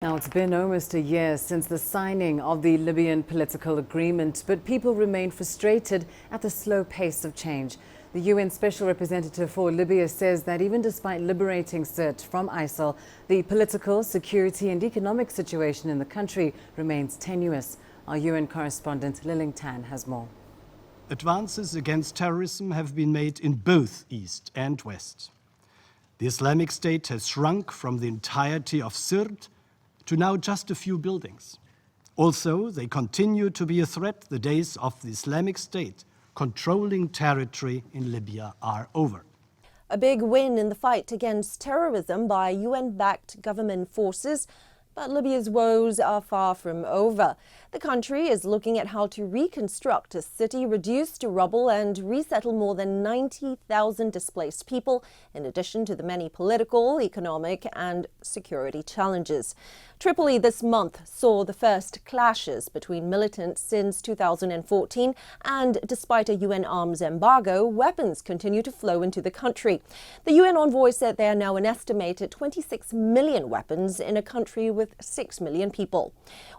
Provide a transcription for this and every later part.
Now, it's been almost a year since the signing of the Libyan Political Agreement, but people remain frustrated at the slow pace of change. The UN Special Representative for Libya says that even despite liberating Sirte from ISIL, the political, security and economic situation in the country remains tenuous. Our UN correspondent Liling Tan has more. Advances against terrorism have been made in both East and West. The Islamic State has shrunk from the entirety of Sirte to now just a few buildings. Also, they continue to be a threat. The days of the Islamic State controlling territory in Libya are over. A big win in the fight against terrorism by UN-backed government forces, but Libya's woes are far from over. The country is looking at how to reconstruct a city reduced to rubble and resettle more than 90,000 displaced people, in addition to the many political, economic and security challenges. Tripoli this month saw the first clashes between militants since 2014, and despite a UN arms embargo, weapons continue to flow into the country. The UN envoy said there are now an estimated 26 million weapons in a country with 6 million people.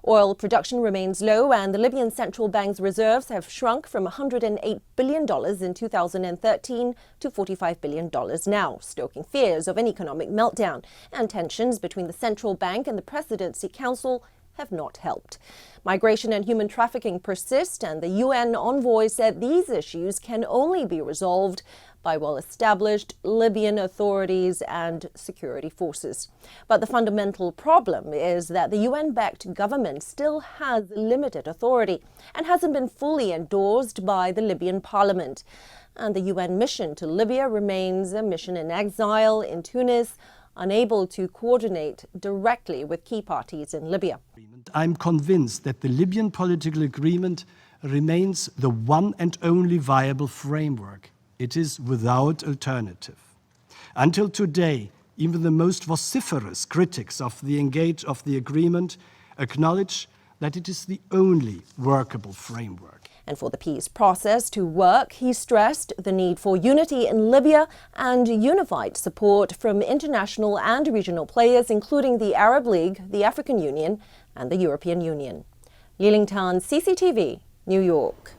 Oil production remains low, and the Libyan central bank's reserves have shrunk from $108 billion in 2013 to $45 billion now, stoking fears of an economic meltdown. And tensions between the central bank and the Presidency Council have not helped. Migration and human trafficking persist, and the UN envoy said these issues can only be resolved by well-established Libyan authorities and security forces. But the fundamental problem is that the UN-backed government still has limited authority and hasn't been fully endorsed by the Libyan parliament. And the UN mission to Libya remains a mission in exile in Tunis, unable to coordinate directly with key parties in Libya. I'm convinced that the Libyan Political Agreement remains the one and only viable framework. It is without alternative. Until today, even the most vociferous critics of the agreement acknowledge that it is the only workable framework. And for the peace process to work, he stressed the need for unity in Libya and unified support from international and regional players, including the Arab League, the African Union and the European Union. Liling Tan, CCTV, New York.